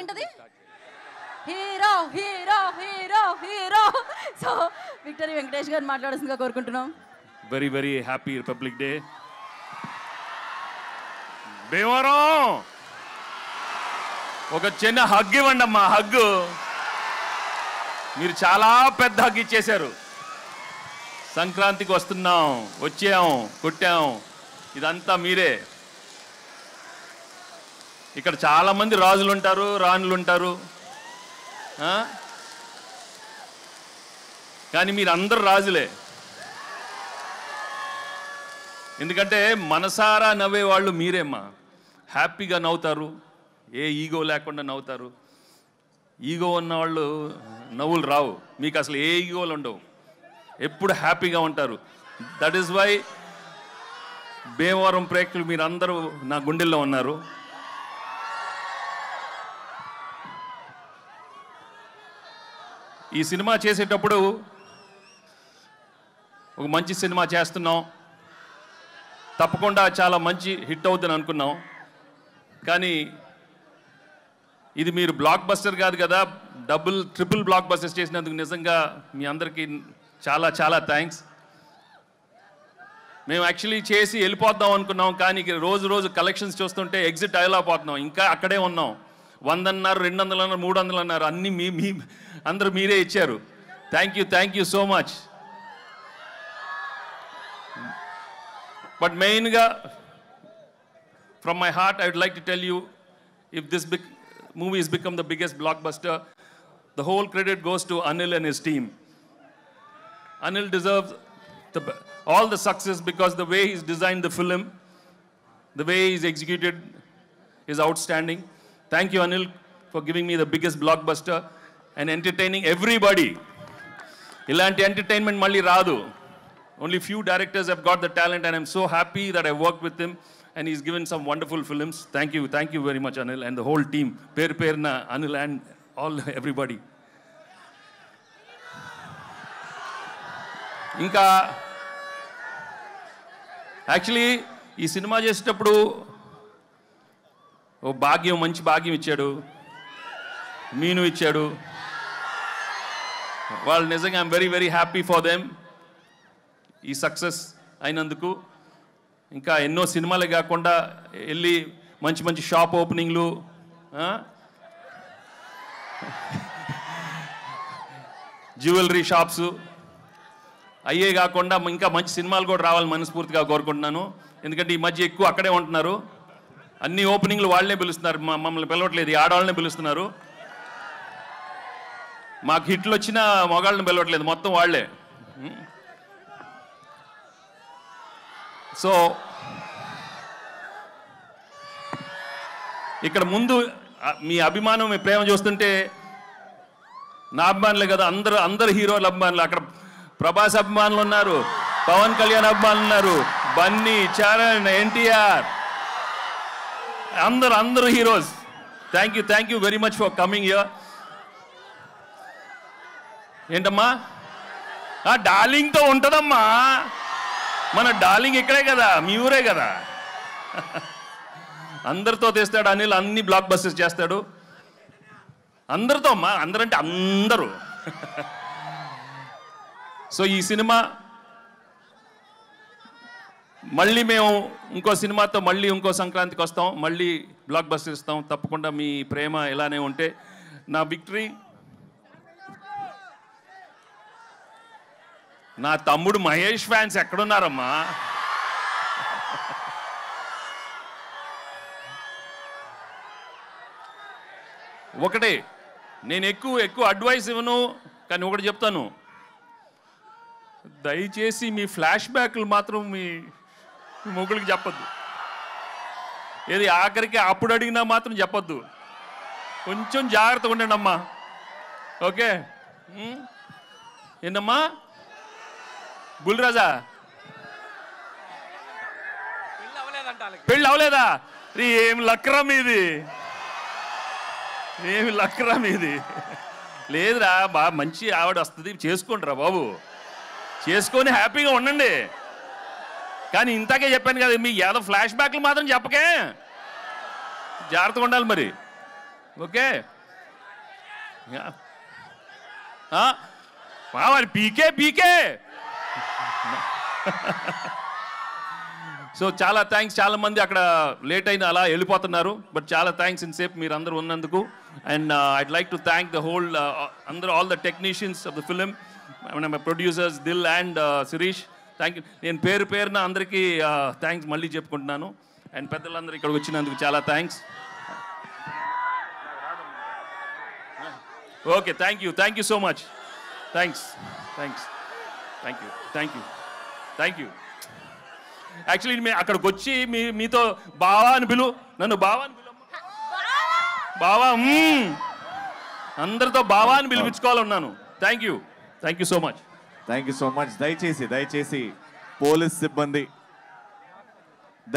ఏంటది? Hero hero hero hero. So victory Venkatesh గారు మాట్లాడాల్సిందిగా కోరుకుంటున్నాం. Very very happy republic day. Bhimavaram ఒక చిన్న హగ్ ఇవ్వండి అమ్మా, హగ్గు. మీరు చాలా పెద్ద హగ్ ఇచ్చేశారు. సంక్రాంతికి వస్తున్నాం, వచ్చాం, కొట్టాం, ఇదంతా మీరే. ఇక్కడ చాలామంది రాజులు ఉంటారు, రాణులు ఉంటారు, కానీ మీరు అందరు రాజులే. ఎందుకంటే మనసారా నవ్వే వాళ్ళు మీరేమ్మా. హ్యాపీగా నవ్వుతారు, ఏ ఈగో లేకుండా నవ్వుతారు. ఈగో ఉన్నవాళ్ళు నవ్వులు రావు, మీకు అసలు ఏ ఈగోలు ఉండవు, ఎప్పుడు హ్యాపీగా ఉంటారు. దట్ ఈస్ వై భీమవరం ప్రేక్షకులు మీరందరూ నా గుండెల్లో ఉన్నారు. ఈ సినిమా చేసేటప్పుడు ఒక మంచి సినిమా చేస్తున్నాం, తప్పకుండా చాలా మంచి హిట్ అవుతుందని అనుకున్నాం. కానీ ఇది మీరు బ్లాక్ బస్టర్ కాదు కదా, ట్రిపుల్ బ్లాక్ బస్టర్స్ చేసినందుకు నిజంగా మీ అందరికీ చాలా చాలా థ్యాంక్స్. మేము యాక్చువల్లీ చేసి వెళ్ళిపోద్దాం అనుకున్నాం, కానీ రోజు రోజు కలెక్షన్స్ చూస్తుంటే ఎగ్జిట్ అయ్యలేకపోతున్నాం. ఇంకా అక్కడే ఉన్నాం. 100 అన్నారు, 200 అన్నారు, 300 అన్నారు, అన్నీ మీ అందరూ మీరే ఇచ్చారు. Thank you so much. But మెయిన్గా from my heart I would like to tell you, if this movie has become the biggest blockbuster, the whole credit goes to Anil and his team. Anil deserves all the success because the way he's designed the film, the way he's executed is outstanding. Thank you, Anil, for giving me the biggest blockbuster and entertaining everybody. Ilanti entertainment malli raadu. Only few directors have got the talent, and I'm so happy that I worked with him and he's given some wonderful films. Thank you very much, Anil, and the whole team. Perna, Anil and all everybody. ఇంకా actually ఈ cinema చేసేటప్పుడు ఓ మంచి భాగ్యం ఇచ్చాడు, మీను ఇచ్చాడు. వాళ్ళు నిజంగా I'm very very happy for them ఈ సక్సెస్ అయినందుకు. ఇంకా ఎన్నో సినిమాలే కాకుండా వెళ్ళి మంచి షాప్ ఓపెనింగ్లు, జ్యువెలరీ షాప్స్ అయ్యే కాకుండా ఇంకా మంచి సినిమాలు కూడా రావాలని మనస్ఫూర్తిగా కోరుకుంటున్నాను. ఎందుకంటే ఈ మధ్య ఎక్కువ అక్కడే ఉంటున్నారు, అన్ని ఓపెనింగ్లు వాళ్ళనే పిలుస్తున్నారు, మమ్మల్ని పిలవట్లేదు, ఆడవాళ్ళనే పిలుస్తున్నారు. మాకు హిట్లు వచ్చినా మగాళ్ళని పిలవట్లేదు, మొత్తం వాళ్ళే. సో ఇక్కడ ముందు మీ అభిమానం, మీ ప్రేమ చూస్తుంటే నా అభిమానులే కదా, అందరు హీరోల అభిమానులు. అక్కడ ప్రభాస్ అభిమానులు ఉన్నారు, పవన్ కళ్యాణ్ అభిమానులు ఉన్నారు, బన్నీ, చరణ్, ఎన్టీఆర్, అందరు heroes. Thank you very much for coming here. ఏంటమ్మా డార్లింగ్తో ఉంటుందమ్మా, మన డార్లింగ్ ఇక్కడే కదా, మీ ఊరే కదా. అందరితో తెస్తాడు అనిల్, అన్ని బ్లాక్ బస్టర్స్ చేస్తాడు అందరితో అమ్మా, అందరంటే అందరూ. సో ఈ సినిమా మళ్ళీ మేము ఇంకో సినిమాతో మళ్ళీ ఇంకో సంక్రాంతికి వస్తాం, మళ్ళీ బ్లాక్ బస్టర్ ఇస్తాం. తప్పకుండా మీ ప్రేమ ఇలానే ఉంటే. నా విక్టరీ, నా తమ్ముడు మహేష్ ఫ్యాన్స్ ఎక్కడున్నారమ్మా? ఒకటే, నేను ఎక్కువ అడ్వైస్ ఇవ్వను, కానీ ఒకటి చెప్తాను, దయచేసి మీ ఫ్లాష్ బ్యాక్లు మాత్రం మీ మొగుడికి చెప్పద్దు. ఏది ఆఖరికి అప్పుడు అడిగినా మాత్రం చెప్పద్దు. కొంచెం జాగ్రత్తగా ఉండండి అమ్మా, ఓకే? ఏంటమ్మా బుల్రాజా, పెళ్ళి అవలేదా? ఏం లక్రా మీది, ఏమి లక్రా మీది? లేదురా మంచి ఆవిడ వస్తుంది, చేసుకోండిరా బాబు, చేసుకొని హ్యాపీగా ఉండండి. కానీ ఇంతకే చెప్పాను కదా, మీ ఏదో ఫ్లాష్ బ్యాక్లు మాత్రం చెప్పకే, జాగ్రత్తగా ఉండాలి మరి. ఓకే మరి పీకే పీకే. సో చాలా థ్యాంక్స్. చాలా మంది అక్కడ లేట్ అయిన అలా వెళ్ళిపోతున్నారు, బట్ చాలా థ్యాంక్స్ ఇంతసేపు మీరు అందరూ ఉన్నందుకు. And I'd like to thank the whole అందరూ, all the technicians of the film, my producers Dil and Shirish. Thank you. నేను పేరు పేరున అందరికీ థ్యాంక్స్ మళ్ళీ చెప్పుకుంటున్నాను. అండ్ పెద్దలందరూ ఇక్కడికి వచ్చినందుకు చాలా thanks. Okay, thank you so much. Thanks. Thank you. Actually మేము అక్కడికి వచ్చి మీతో బావా అని పిలు, నన్ను బావా అని పిలు, బావా అందరితో బావా అని పిలిపించుకోవాలన్నాను. Thank you so much. దయచేసి పోలీస్ సిబ్బంది